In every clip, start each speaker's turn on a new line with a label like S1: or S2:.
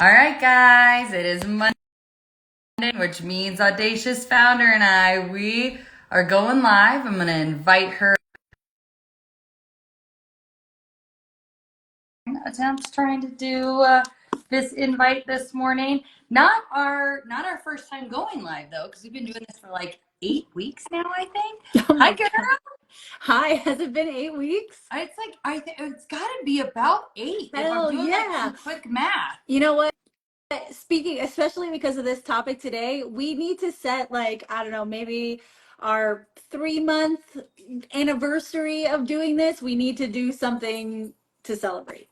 S1: All right, guys, it is Monday, which means Audacious Founder and we are going live. I'm going to invite her. Attempts trying to do this invite this morning. Not our first time going live though, because we've been doing this for like 8 weeks now, I think.
S2: Oh
S1: Hi,
S2: my
S1: Kara.
S2: God. Hi, has it been 8 weeks?
S1: It's like it's got to be about 8 if I'm
S2: Hell
S1: doing like
S2: yeah.
S1: some quick math.
S2: You know what? Speaking, especially because of this topic today, we need to set like, I don't know, maybe our 3 month anniversary of doing this. We need to do something to celebrate.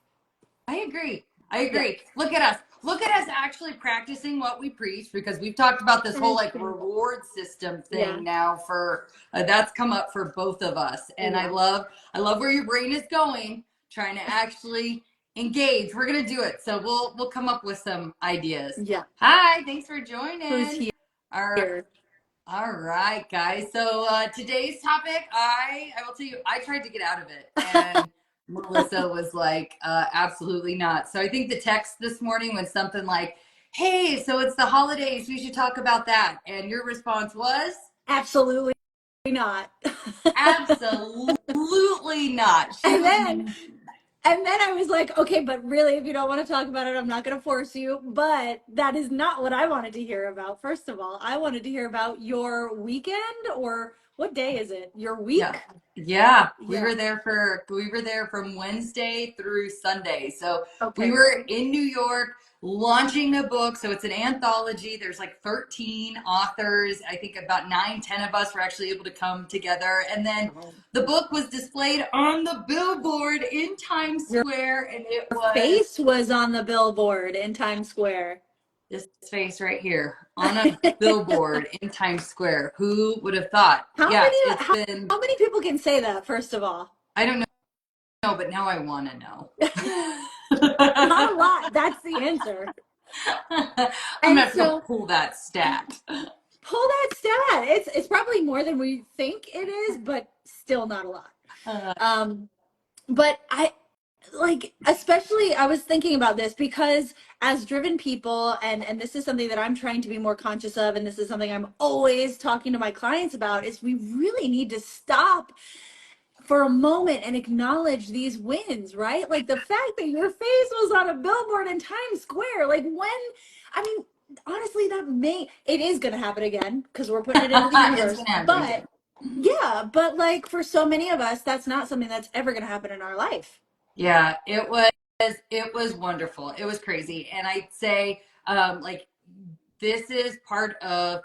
S1: I agree. I
S2: Yeah.
S1: agree. Look at us. Look at us actually practicing what we preach, because we've talked about this whole like reward system
S2: Yeah.
S1: thing now for that's come up for both of us. And
S2: Yeah.
S1: I love where your brain is going, trying to actually engage. We're going to do it. So we'll come up with some ideas.
S2: Yeah.
S1: Hi, thanks for
S2: Who's
S1: joining.
S2: here?
S1: All right, guys. So today's topic, I will tell you, I tried to get out of it, and Melissa was like, absolutely not. So I think the text this morning was something like, "Hey, so it's the holidays. We should talk about that." And your response was,
S2: Absolutely not.
S1: "Absolutely not." She
S2: And
S1: was
S2: then And then I was like, okay, but really, if you don't want to talk about it, I'm not going to force you. But that is not what I wanted to hear about. First of all, I wanted to hear about your weekend, or what day is it? Your
S1: Yeah.
S2: week?
S1: Yeah.
S2: Yeah.
S1: We were there from Wednesday through Sunday. So we
S2: Okay.
S1: were in New York launching a book. So it's an anthology. There's like 13 authors. I think about 9, 10 of us were actually able to come together. And then the book was displayed on the billboard in Times
S2: Your
S1: Square. And it was
S2: face was on the billboard in Times Square.
S1: this face right here on a billboard in Times Square. Who would have thought?
S2: How
S1: Yeah,
S2: many
S1: it's
S2: how,
S1: been,
S2: how many people can say that, first of all?
S1: I don't know, but now I want to know.
S2: Not a lot. That's the answer.
S1: I'm gonna
S2: And
S1: have to go
S2: so
S1: pull that stat.
S2: pull that stat. It's probably more than we think it is, but still not a lot.
S1: Uh,
S2: Um, but I like, especially I was thinking about this because as driven people, and this is something that I'm trying to be more conscious of, and this is something I'm always talking to my clients about, is we really need to stop for a moment and acknowledge these wins, right? Like the fact that your face was on a billboard in Times Square, like when, I mean, honestly, it is going to happen again because we're putting it into the
S1: it's
S2: universe.
S1: gonna happen
S2: But
S1: again.
S2: yeah, but like for so many of us, that's not something that's ever going to happen in our life.
S1: Yeah, it was wonderful. It was crazy. And I'd say like this is part of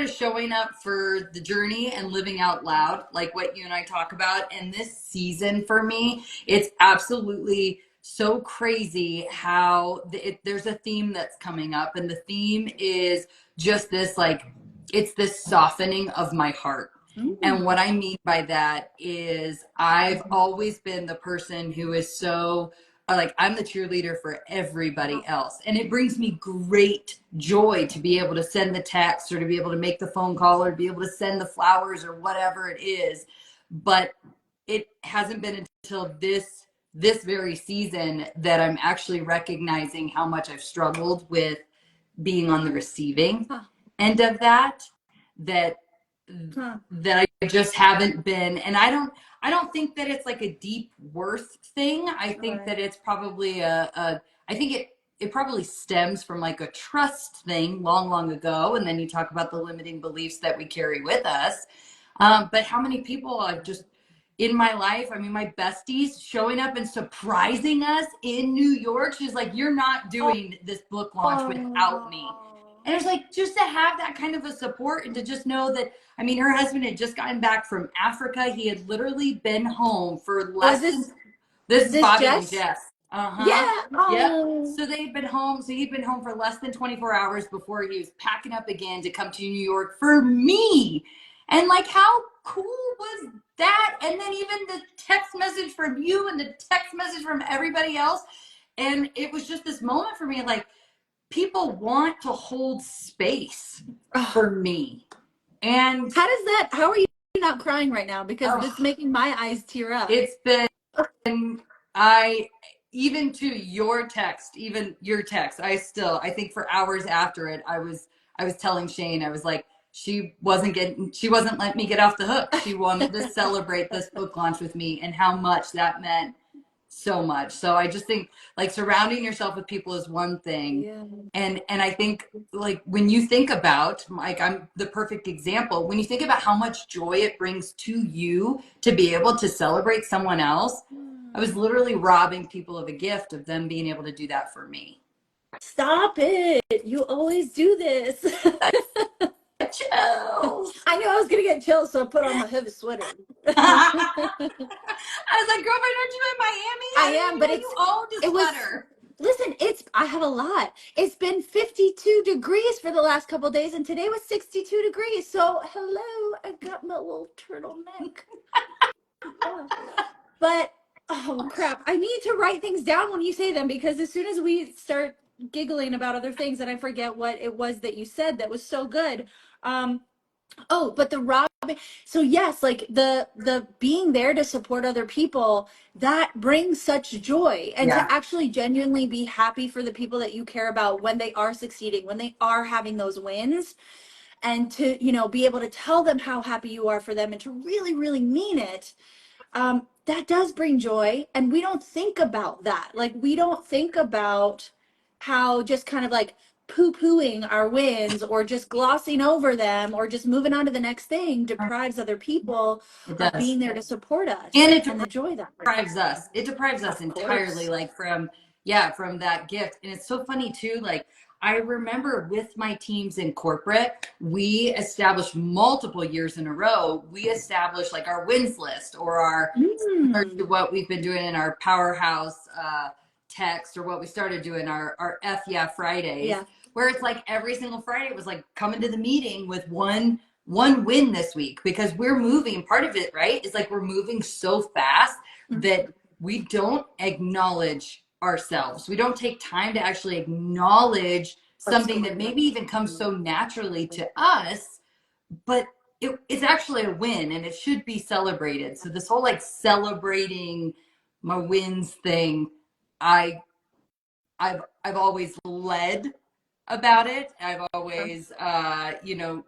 S1: showing up for the journey and living out loud, like what you and I talk about. And this season for me, it's absolutely so crazy how there's a theme that's coming up, and the theme is just this, like, it's this softening of my heart. And
S2: Mm.
S1: what I mean by that is I've always been the person who is so like, I'm the cheerleader for everybody else. And it brings me great joy to be able to send the text, or to be able to make the phone call, or to be able to send the flowers, or whatever it is. But it hasn't been until this very season that I'm actually recognizing how much I've struggled with being on the receiving
S2: Huh.
S1: end of that
S2: Huh.
S1: that I just haven't been. And I don't think that it's like a deep worth thing. I think
S2: Right.
S1: that it's probably a I think it probably stems from like a trust thing long ago, and then you talk about the limiting beliefs that we carry with us. But how many people I've just in my life, I mean, my besties showing up and surprising us in New York. She's like, "You're not doing this book launch without me."
S2: Oh.
S1: And it's like, just to have that kind of a support, and to just know that, I mean, her husband had just gotten back from Africa. He had literally been home for
S2: Oh, is
S1: less than, this is
S2: this
S1: Bobby and
S2: Jess?
S1: Jess. Uh-huh.
S2: Yeah.
S1: Yep.
S2: Oh.
S1: So they'd been home. So he'd been home for less than 24 hours before he was packing up again to come to New York for me. And like, how cool was that? And then even the text message from you and the text message from everybody else. And it was just this moment for me, like, people want to hold space
S2: Oh.
S1: for me. And
S2: How are you not crying right now? Because this is
S1: oh,
S2: making my eyes tear up.
S1: it's been, I even to your text, even your text, I think for hours after it, I was telling Shane, I was like, she wasn't letting me get off the hook. She wanted to celebrate this book launch with me and how much that meant so much. So I just think like surrounding yourself with people is one thing.
S2: Yeah.
S1: And I think like when you think about, like, I'm the perfect example, when you think about how much joy it brings to you to be able to celebrate someone else, I was literally robbing people of a gift of them being able to do that for me.
S2: Stop it. You always do this.
S1: Chills.
S2: I knew I was gonna get chills, so I put on my heavy sweater.
S1: I was like, girlfriend, aren't you in Miami?
S2: I
S1: I didn't
S2: am,
S1: even
S2: but
S1: know you owned a
S2: it was
S1: sweater.
S2: listen, I have a lot. It's been 52 degrees for the last couple of days, and today was 62 degrees. So hello, I got my little turtleneck. Yeah. But oh crap, I need to write things down when you say them, because as soon as we start giggling about other things and I forget what it was that you said that was so good. Um, Oh, but the Robin, so yes, like the being there to support other people, that brings such joy. And
S1: Yeah,
S2: to actually genuinely be happy for the people that you care about when they are succeeding, when they are having those wins, and to, be able to tell them how happy you are for them and to really, really mean it, that does bring joy. And we don't think about that. Like, we don't think about how just kind of like poo-pooing our wins or just glossing over them or just moving on to the next thing deprives other people
S1: it
S2: of
S1: does.
S2: being there to support
S1: And
S2: us
S1: it
S2: and the joy that brings.
S1: deprives us. It deprives us
S2: Of
S1: entirely,
S2: course.
S1: like from, yeah, from that gift. And it's so funny too. Like I remember with my teams in corporate, we established multiple years in a row. We established like our wins list or our similar to
S2: Mm.
S1: what we've been doing in our powerhouse text or what we started doing our F yeah Fridays,
S2: Yeah.
S1: where it's like every single Friday it was like coming to the meeting with one win this week because we're moving. Part of it, right, is like we're moving so fast that we don't acknowledge ourselves. We don't take time to actually acknowledge
S2: What's
S1: something that
S2: going
S1: maybe even comes so naturally to us, but it's actually a win and it should be celebrated. So this whole like celebrating my wins thing, I I've always led about it. I've
S2: on?
S1: always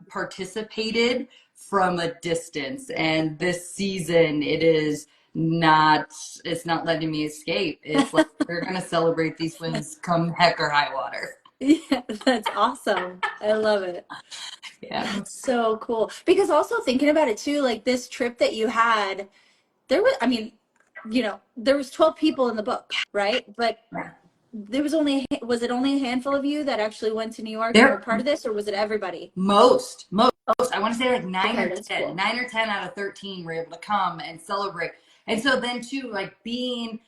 S1: participated from a distance. And this season it is not it's not letting me escape. It's like we're gonna celebrate these wins come heck or high water.
S2: Yeah, that's awesome. I love it.
S1: Yeah.
S2: That's so cool. Because also thinking about it too, like this trip that you had, there was, I mean, there was 12 people in the book, right? But there was was it only a handful of you that actually went to New York and were
S1: There
S2: part of this, or was it everybody?
S1: most I want to say like
S2: Okay, that's cool.
S1: 9 or 10 out of 13 were able to come and celebrate. And so then too, like being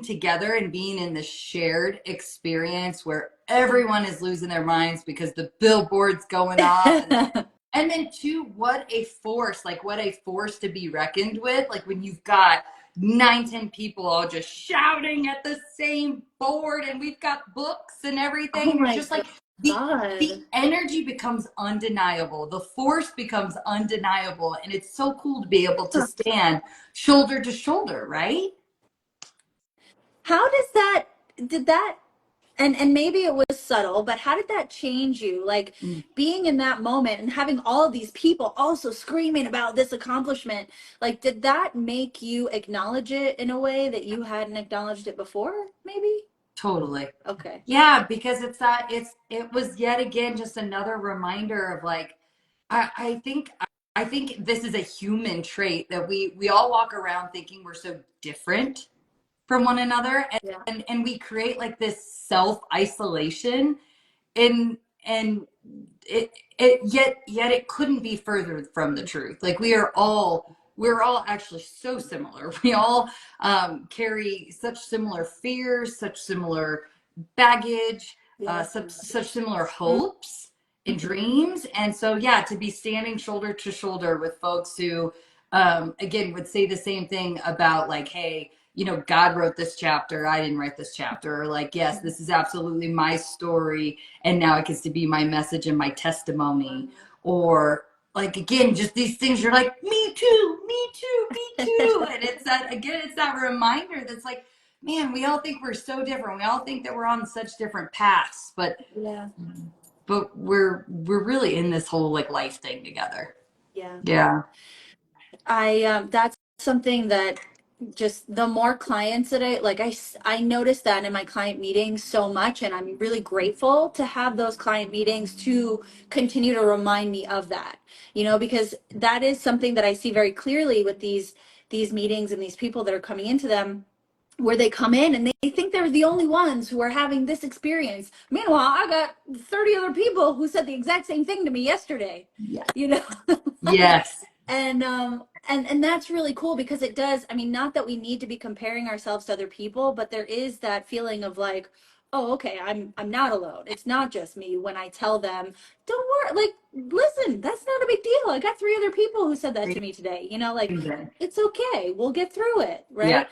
S1: together and being in the shared experience where everyone is losing their minds because the billboard's going off. And then too, what a force to be reckoned with. Like when you've got 9, 10 people all just shouting at the same board and we've got books and everything.
S2: Oh
S1: And you're
S2: my
S1: just like the
S2: God.
S1: energy becomes undeniable. The force becomes undeniable. And it's so cool to be able to stand shoulder to shoulder, right?
S2: How does that, did that, and maybe it was subtle, but how did that change you? Like
S1: Mm,
S2: being in that moment and having all of these people also screaming about this accomplishment, like did that make you acknowledge it in a way that you hadn't acknowledged it before, maybe?
S1: totally.
S2: Okay.
S1: Yeah, because it was yet again just another reminder of like I think this is a human trait that we all walk around thinking we're so different from one another,
S2: Yeah.
S1: and we create like this self isolation, and yet it couldn't be further from the truth. Like we're all actually so similar. We all carry such similar fears, such similar baggage,
S2: Yeah.
S1: such similar hopes and dreams. And so, yeah, to be standing shoulder to shoulder with folks who, again, would say the same thing about like, hey, God wrote this chapter. I didn't write this chapter. Or like, yes, this is absolutely my story. And now it gets to be my message and my testimony. Or like, again, just these things you're like, me too, me too, me too. And it's that, again, it's that reminder that's like, man, we all think we're so different. We all think that we're on such different paths,
S2: Yeah.
S1: but we're really in this whole like life thing together.
S2: Yeah.
S1: Yeah.
S2: That's something that just the more clients that I noticed that in my client meetings so much, and I'm really grateful to have those client meetings to continue to remind me of that, because that is something that I see very clearly with these meetings and these people that are coming into them, where they come in and they think they're the only ones who are having this experience. Meanwhile, I got 30 other people who said the exact same thing to me yesterday,
S1: Yeah.
S2: you know?
S1: Yes.
S2: And that's really cool, because it does, I mean, not that we need to be comparing ourselves to other people, but there is that feeling of like, oh, okay, I'm not alone. It's not just me when I tell them, don't worry, like, listen, that's not a big deal. I got 3 other people who said that to me today. Like, it's okay. We'll get through it,
S1: Yeah.
S2: right?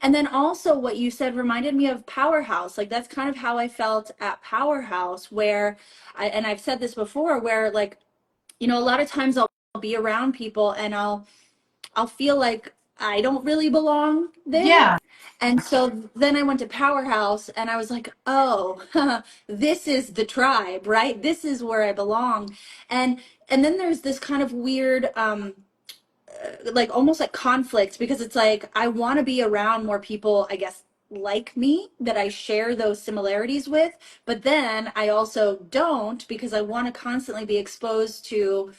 S2: And then also what you said reminded me of Powerhouse. Like, that's kind of how I felt at Powerhouse, where and I've said this before, where like, a lot of times I'll be around people and I'll feel like I don't really belong there.
S1: Yeah.
S2: And so then I went to Powerhouse and I was like, oh, this is the tribe, right? This is where I belong. And then there's this kind of weird like almost like conflict, because it's like I want to be around more people, I guess, like me, that I share those similarities with, but then I also don't, because I want to constantly be exposed to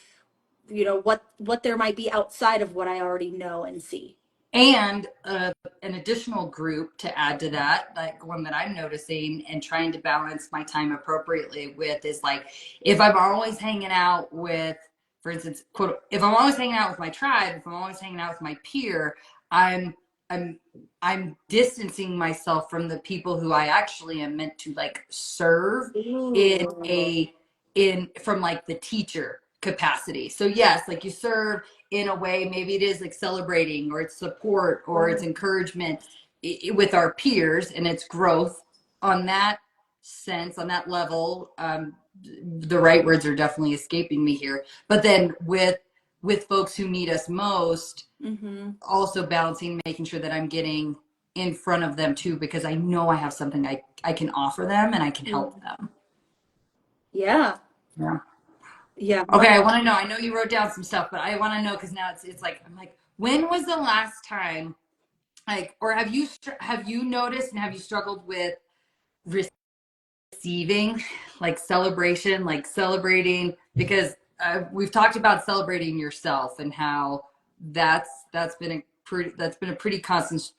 S2: what there might be outside of what I already know and see.
S1: And an additional group to add to that, like one that I'm noticing and trying to balance my time appropriately with, is like if I'm always hanging out with, for instance, quote, if I'm always hanging out with my tribe, if I'm always hanging out with my peer, I'm I'm I'm distancing myself from the people who I actually am meant to like serve in
S2: Ooh.
S1: a in from like the teacher capacity. So yes, like you serve in a way, maybe it is like celebrating or it's support or it's encouragement with our peers and it's growth on that sense, on that level. The right words are definitely escaping me here, but then with folks who need us most,
S2: Mm-hmm.
S1: also balancing, making sure that I'm getting in front of them too, because I know I have something I can offer them and I can
S2: Yeah.
S1: help them.
S2: Yeah.
S1: Yeah.
S2: Yeah.
S1: Okay, I want to know. I know you wrote down some stuff, but I want to know because now it's like I'm like, when was the last time, like, or have you noticed and have you struggled with receiving, like celebration, like celebrating? Because we've talked about celebrating yourself and how that's been a pretty constant.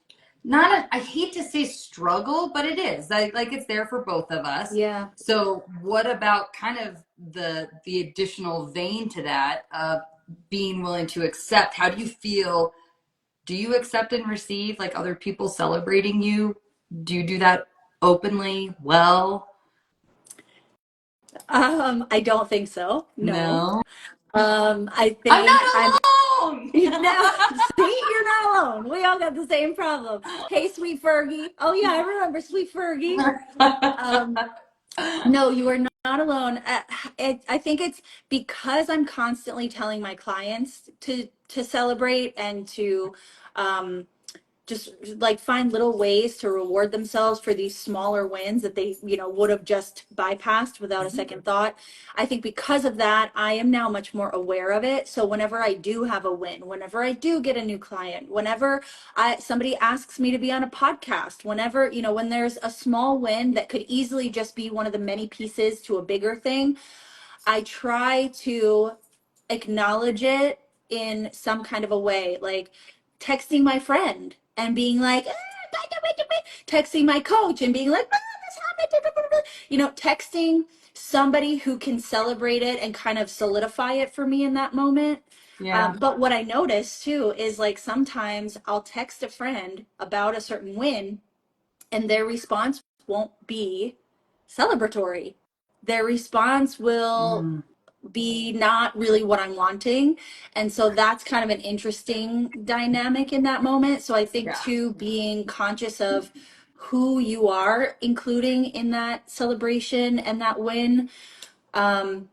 S1: Not a, I hate to say struggle, but it is like it's there for both of us.
S2: Yeah.
S1: So what about kind of the additional vein to that of being willing to accept? How do you feel? Do you accept and receive like other people celebrating you? Do you do that openly? Well,
S2: I don't think so. No.
S1: no.
S2: I
S1: I'm
S2: think I'm
S1: not alone.
S2: now. See, you're not alone. We all got the same problem. Hey, sweet Fergie. Oh yeah, I remember sweet Fergie. Um, No, you are not alone. I think it's because I'm constantly telling my clients to celebrate and to um, just like find little ways to reward themselves for these smaller wins that they would have just bypassed without a second thought. I think because of that, I am now much more aware of it. So whenever I do have a win, whenever I do get a new client, whenever somebody asks me to be on a podcast, whenever when there's a small win that could easily just be one of the many pieces to a bigger thing, I try to acknowledge it in some kind of a way, like texting my friend and being like, texting my coach and being like, this happened, texting somebody who can celebrate it and kind of solidify it for me in that moment.
S1: Yeah.
S2: But what I notice too is like sometimes I'll text a friend about a certain win and their response won't be celebratory. Their response will
S1: Mm,
S2: be not really what I'm wanting. And so that's kind of an interesting dynamic in that moment. So I think
S1: yeah.
S2: too, being conscious of who you are including in that celebration and that win. And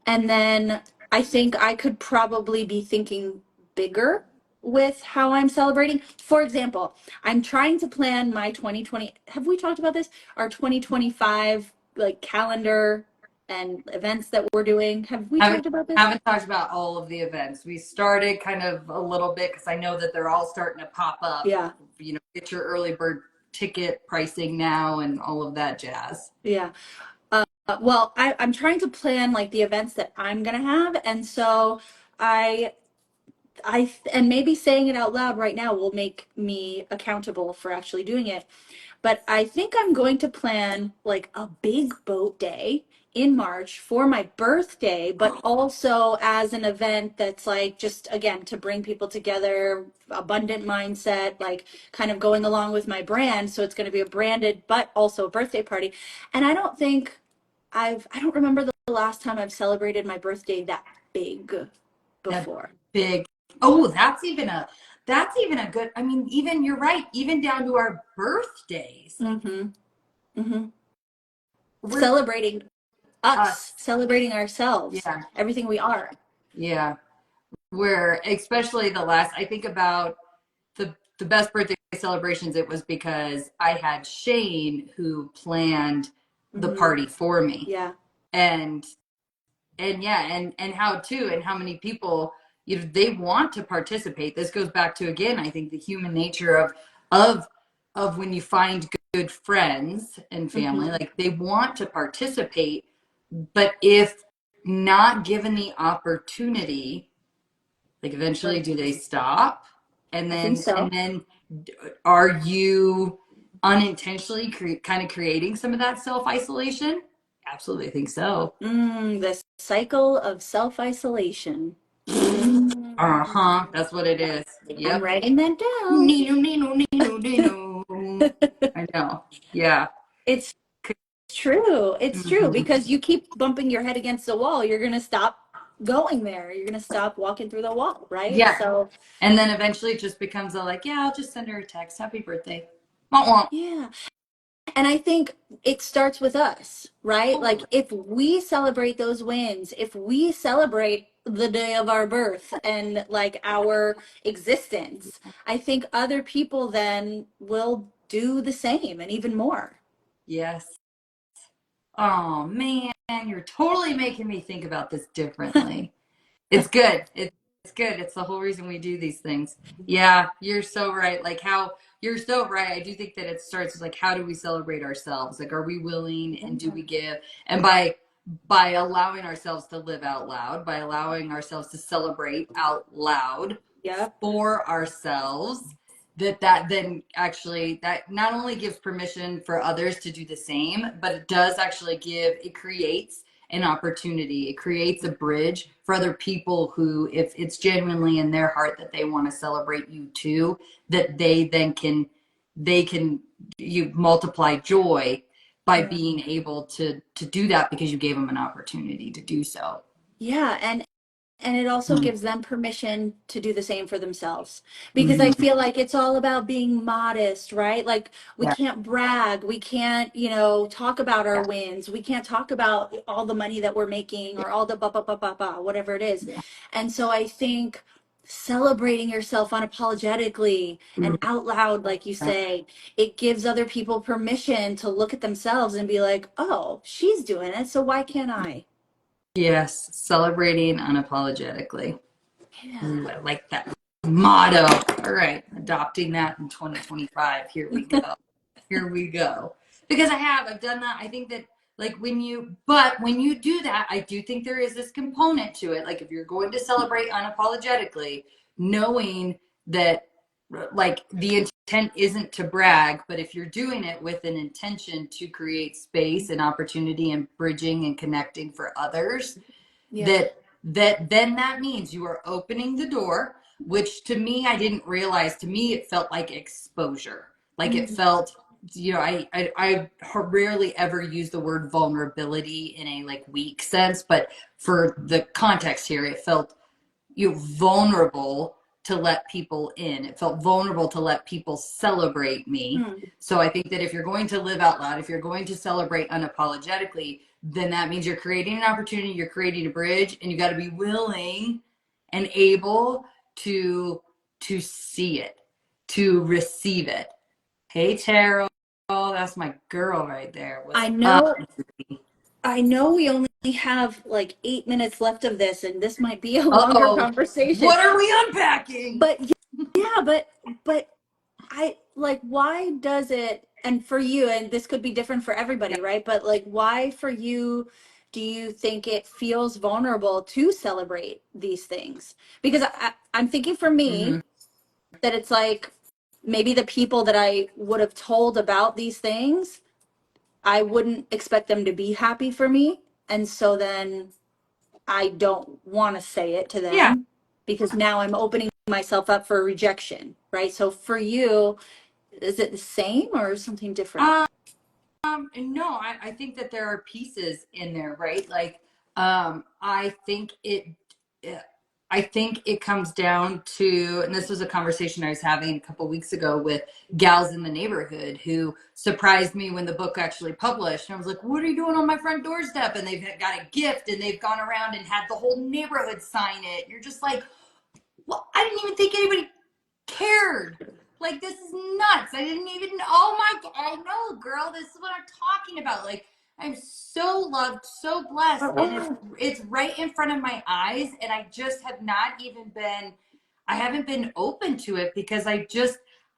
S2: then I think I could probably be thinking bigger with how I'm celebrating. For example, I'm trying to plan my 2020. Have we talked about this? Our 2025 like calendar and events that we're doing. Have we
S1: Haven't
S2: talked about this?
S1: haven't talked about all of the events. We started kind of a little bit because I know that they're all starting to pop up.
S2: Yeah.
S1: You know, get your early bird ticket pricing now and all of that jazz.
S2: Yeah. Well, I'm trying to plan like the events that I'm gonna have, and so I and maybe saying it out loud right now will make me accountable for actually doing it. But I think I'm going to plan like a big boat day in March for my birthday, but also as an event that's like just again to bring people together, abundant mindset, like kind of going along with my brand. So it's going to be a branded, but also a birthday party. And I don't think I don't remember the last time I've celebrated my birthday that big
S1: That
S2: before.
S1: big. Oh, that's even a good. I mean, even you're right. Even down to our birthdays,
S2: Mm-hmm. Mm-hmm.
S1: we're
S2: Celebrating us,
S1: us.
S2: celebrating ourselves,
S1: Yeah,
S2: everything we are.
S1: yeah. Where especially the last. I think about the best birthday celebrations. It was because I had Shane who planned the
S2: Mm-hmm.
S1: party for me,
S2: Yeah.
S1: and yeah, and how too, and how many people, you know, they want to participate. This goes back to, again, I think the human nature of of when you find good friends and family,
S2: Mm-hmm.
S1: like they want to participate, but if not given the opportunity, like eventually do they stop? And
S2: I think
S1: then
S2: so.
S1: are you unintentionally kind of creating some of that self isolation? Absolutely, I think so.
S2: The cycle of self-isolation. Mm.
S1: Uh-huh. That's what it is.
S2: I'm
S1: Yep.
S2: writing that down.
S1: Nino, Nino, Nino, Nino. I know. Yeah.
S2: It's true. It's true
S1: Mhm.
S2: because you keep bumping your head against the wall, you're going to stop going there. You're going to stop walking through the wall, right?
S1: Yeah.
S2: So,
S1: And then eventually it just becomes a like, yeah, I'll just send her a text. Happy birthday. Won't won't.
S2: yeah. And I think it starts with us, right? Like
S1: Totally.
S2: if we celebrate those wins, if we celebrate the day of our birth and like our existence, I think other people then will do the same and even more.
S1: Yes. Oh man, you're totally making me think about this differently. It's good. It's good. It's the whole reason we do these things. Yeah, you're so right. Like how you're so right. I do think that it starts with like how do we celebrate ourselves? Like are we willing and do we give? And by allowing ourselves to live out loud, by allowing ourselves to celebrate out loud
S2: Yep.
S1: for ourselves, that then actually that not only gives permission for others to do the same, but it does actually it creates an opportunity. It creates a bridge for other people who, if it's genuinely in their heart that they want to celebrate you too, that they then can you multiply joy by
S2: Yeah.
S1: being able to do that because you gave them an opportunity to do so.
S2: Yeah. And it also
S1: Mm,
S2: gives them permission to do the same for themselves because I
S1: mhm.
S2: feel like it's all about being modest, right? Like we
S1: Yeah,
S2: can't brag, we can't, talk about our
S1: yeah,
S2: wins, we can't talk about all the money that we're making
S1: yeah,
S2: or all the ba ba ba ba ba whatever it is.
S1: yeah.
S2: And so I think celebrating yourself unapologetically and
S1: Mhm.
S2: out loud, like you say, it gives other people permission to look at themselves and be like, oh, she's doing it, so why can't I?
S1: Yes, celebrating unapologetically.
S2: Yeah.
S1: Ooh, I like that motto. All right, adopting that in 2025. Here we go. Here we go. Because I've done that. I think that like but when you do that, I do think there is this component to it. Like if you're going to celebrate unapologetically, knowing that like the intent isn't to brag, but if you're doing it with an intention to create space and opportunity and bridging and connecting for others,
S2: Yeah.
S1: that then that means you are opening the door, which to me I didn't realize. To me it felt like exposure. Like it
S2: Mm.
S1: felt, you know, I rarely ever use the word vulnerability in a like weak sense, but for the context here it felt, you vulnerable to let people in. It felt vulnerable to let people celebrate me.
S2: Mm.
S1: So I think that if you're going to live out loud, if you're going to celebrate unapologetically, then that means you're creating an opportunity, you're creating a bridge, and you got to be willing and able to to see it, to receive it. Hey, Taro. That's my girl right there. What's
S2: I
S1: up?
S2: know, I know we only have like 8 minutes left of this, and this might be a longer
S1: Uh-oh.
S2: conversation.
S1: What are we unpacking?
S2: But yeah, but I like, why does it, and for you, and this could be different for everybody, right? But like, why for you do you think it feels vulnerable to celebrate these things? Because I'm thinking for
S1: Mm-hmm.
S2: me that it's like maybe the people that I would have told about these things, I wouldn't expect them to be happy for me. And so then I don't want to say it to
S1: Yeah.
S2: them because now I'm opening myself up for rejection, right? So for you, is it the same or something different?
S1: No, I think that there are pieces in there, right? Like, I think I think it comes down to, and this was a conversation I was having a couple weeks ago with gals in the neighborhood who surprised me when the book actually published. And I was like, what are you doing on my front doorstep? And they've got a gift and they've gone around and had the whole neighborhood sign it. And you're just like, well, I didn't even think anybody cared. Like, this is nuts. I didn't even, oh my, I know, girl, this is what I'm talking about. Like, I'm so loved, so blessed, and it's right in front of my eyes, and I just have not even been, I haven't been open to it because I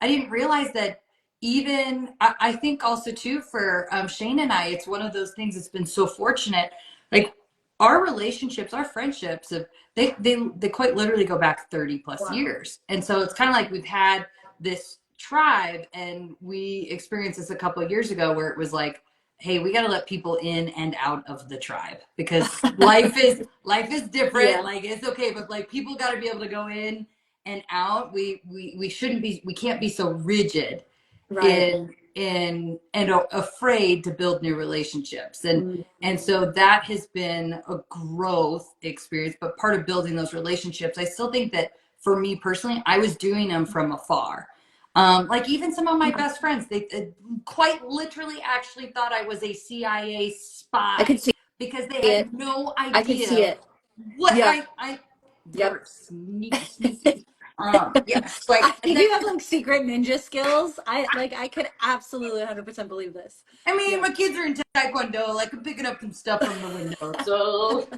S1: didn't realize that. Even I think also too for Shane and I, it's one of those things that's been so fortunate. Like, our relationships, our friendships have, they quite literally go back 30 plus
S2: Wow.
S1: years. And so it's kind of like we've had this tribe, and we experienced this a couple of years ago where it was like, hey, we got to let people in and out of the tribe because life is different.
S2: Yeah,
S1: Like, it's okay, but like, people got to be able to go in and out. We shouldn't be, we can't be so rigid
S2: right.
S1: in and afraid to build new relationships. And
S2: Mhm.
S1: so that has been a growth experience, but part of building those relationships, I still think that for me personally, I was doing them from afar. Like, even some of my best friends, they quite literally actually thought I was a CIA
S2: I could
S1: spy
S2: see
S1: because they
S2: it.
S1: had no
S2: I could see
S1: idea
S2: it.
S1: what
S2: Yeah.
S1: I
S2: Yep.
S1: you're sneaky, sneaky. Yes,
S2: I
S1: like, and
S2: think
S1: then,
S2: you have like secret ninja skills. I could absolutely 100% believe this.
S1: I mean,
S2: Yeah.
S1: my kids are in Taekwondo. Like, I'm picking up some stuff from the window. So,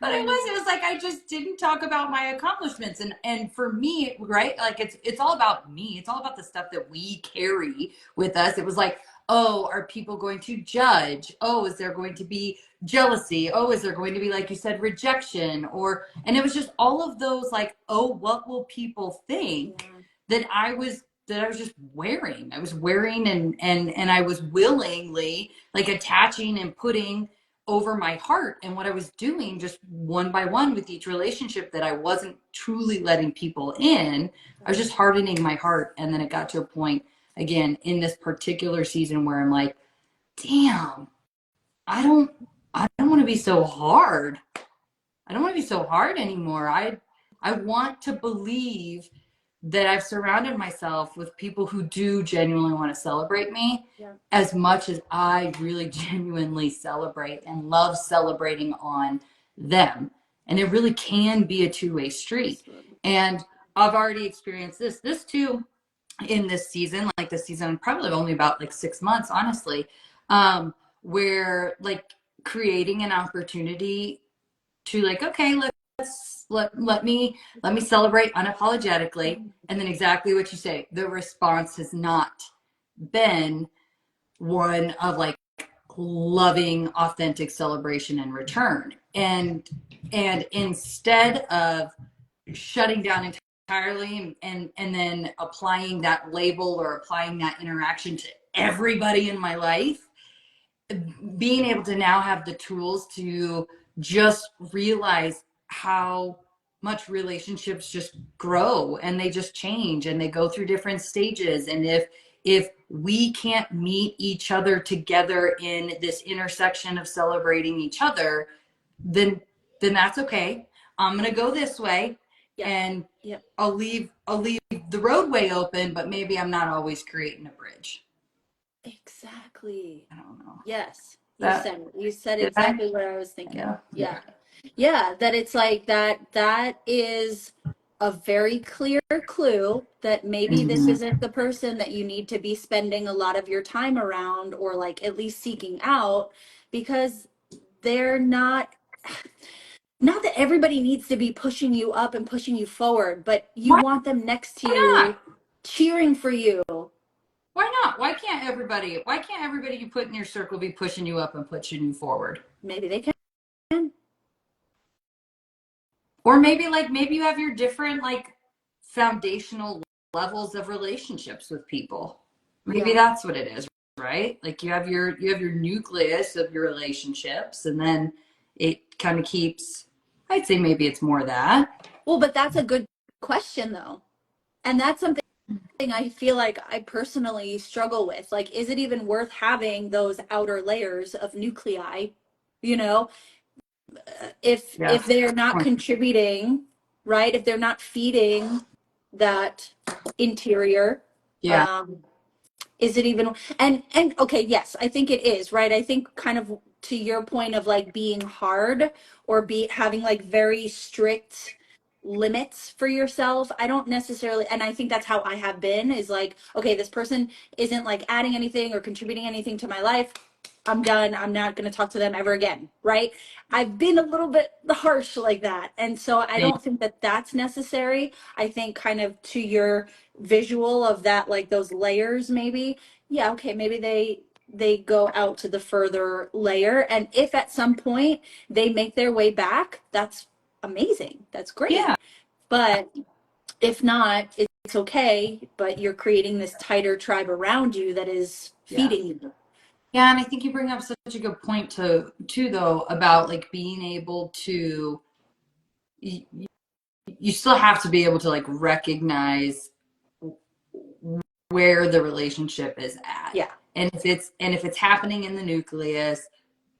S1: but it was like I just didn't talk about my accomplishments. And for me, right? Like, it's all about me. It's all about the stuff that we carry with us. It was like, oh, are people going to judge? Oh, is there going to be jealousy? Oh, is there going to be, like you said, rejection? Or, and it was just all of those, like, oh, what will people think
S2: Yeah.
S1: that I was just wearing. I was wearing, and I was willingly like attaching and putting over my heart. And what I was doing just one by one with each relationship that I wasn't truly letting people in, I was just hardening my heart. And then it got to a point again in this particular season where I'm like, damn, I don't I don't want to be so hard. I don't want to be so hard anymore. I want to believe that I've surrounded myself with people who do genuinely want to celebrate me
S2: Yeah.
S1: as much as I really genuinely celebrate and love celebrating on them. And it really can be a two-way street.
S2: Absolutely.
S1: And I've already experienced this too in this season, like this season, probably only about like 6 months, honestly, where like creating an opportunity to like, okay, let me celebrate unapologetically. And then exactly what you say, the response has not been one of like loving, authentic celebration and return. And instead of shutting down entirely and then applying that label or applying that interaction to everybody in my life, being able to now have the tools to just realize how much relationships just grow and they just change and they go through different stages. And if we can't meet each other together in this intersection of celebrating each other, then that's okay. I'm gonna go this way,
S2: Yeah.
S1: and
S2: Yeah.
S1: I'll leave the roadway open, but maybe I'm not always creating a bridge.
S2: Exactly.
S1: I don't know.
S2: Yes. You
S1: That
S2: said it. You said
S1: did I?
S2: exactly what I was thinking.
S1: Yeah.
S2: Yeah. Yeah, that it's like that is a very clear clue that maybe this
S1: Mhm.
S2: isn't the person that you need to be spending a lot of your time around, or like at least seeking out, because they're not that everybody needs to be pushing you up and pushing you forward, but you
S1: Why
S2: want them next to
S1: not?
S2: you cheering for you.
S1: Why not? Why can't everybody you put in your circle be pushing you up and pushing you forward?
S2: Maybe they can.
S1: Or maybe you have your different like foundational levels of relationships with people. Maybe
S2: Yeah.
S1: that's what it is, right? Like you have your nucleus of your relationships, and then it kind of keeps, I'd say maybe it's more that.
S2: Well, but that's a good question though. And that's something I feel like I personally struggle with. Like, is it even worth having those outer layers of nuclei? You know,
S1: Yeah.
S2: if they're not contributing, right? If they're not feeding that interior,
S1: Yeah.
S2: um, is it even, and okay, yes, I think it is, right? I think kind of to your point of like being hard, or be having like very strict limits for yourself. I don't necessarily, and I think that's how I have been, is like, okay, this person isn't like adding anything or contributing anything to my life. I'm done. I'm not going to talk to them ever again, right? I've been a little bit harsh like that. And so I don't think that that's necessary. I think kind of to your visual of that, like those layers, maybe, yeah, okay, maybe they go out to the further layer, and if at some point they make their way back, that's amazing, that's
S1: Yeah.
S2: great. But if not, it's okay, but you're creating this tighter tribe around you that is
S1: Yeah.
S2: feeding you.
S1: Yeah, and I think you bring up such a good point too though about like being able to you, you still have to be able to like recognize where the relationship is at.
S2: Yeah.
S1: And if it's happening in the nucleus,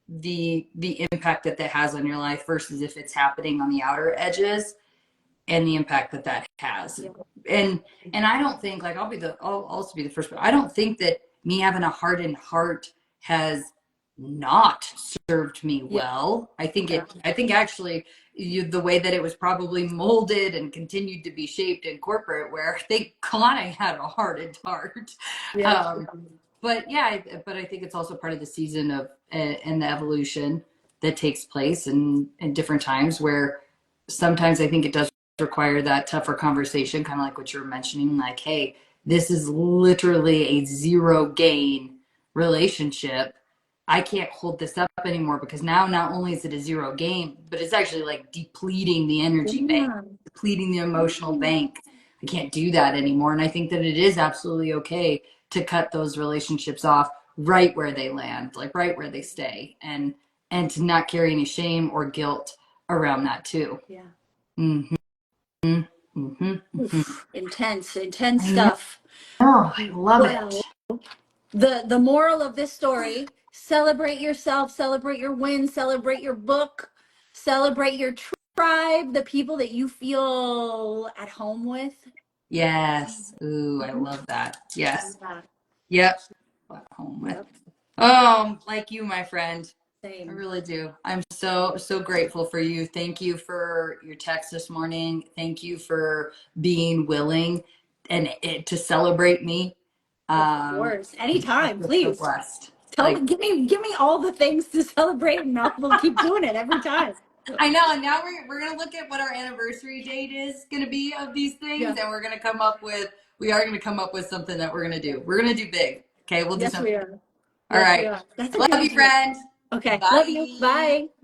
S1: the impact that has on your life versus if it's happening on the outer edges and the impact that has.
S2: Yeah.
S1: And I don't think like I'll also be the first, but I don't think that me having a hardened heart has not served me
S2: Yeah.
S1: well.
S2: Yeah.
S1: I think actually the way that it was probably molded and continued to be shaped in corporate, where they kind of had a hardened heart.
S2: Yeah.
S1: Um, but yeah, but I think it's also part of the season of and the evolution that takes place in different times, where sometimes I think it does require that tougher conversation, kind of like what you were mentioning, like, hey, this is literally a zero gain relationship. I can't hold this up anymore, because now not only is it a zero gain, but it's actually like depleting the energy bank,
S2: Yeah.
S1: depleting the emotional bank. I can't do that anymore. And I think that it is absolutely okay to cut those relationships off right where they land, like right where they stay, and to not carry any shame or guilt around that too.
S2: Yeah.
S1: Mm-hmm. Mm-hmm. Mm-hmm.
S2: Oof. Intense
S1: I know.
S2: stuff.
S1: I love
S2: Well,
S1: it.
S2: the moral of this story: celebrate yourself, celebrate your wins, celebrate your book, celebrate your tribe, the people that you feel at home with.
S1: Yes. Ooh, I love that. Yes.
S2: Yeah.
S1: Yep. At home with.
S2: Yep.
S1: Oh, like you, my friend. I
S2: Same.
S1: really do. I'm so grateful for you. Thank you for your text this morning. Thank you for being willing to celebrate me.
S2: Of
S1: Um,
S2: course.
S1: I
S2: Anytime,
S1: feel so
S2: please.
S1: blessed.
S2: Tell me,
S1: Like,
S2: give me all the things to celebrate, and we'll keep doing it every time.
S1: I know, and now we're gonna look at what our anniversary date is gonna be of these
S2: Yeah.
S1: things, and we are gonna come up with something that we're gonna do. We're gonna do big. Okay, we'll do
S2: Yes,
S1: something.
S2: we are.
S1: All
S2: Yes, we
S1: right.
S2: are. That's a
S1: Love
S2: good
S1: you,
S2: idea.
S1: friend.
S2: Okay. Love you.
S1: Bye.
S2: Bye.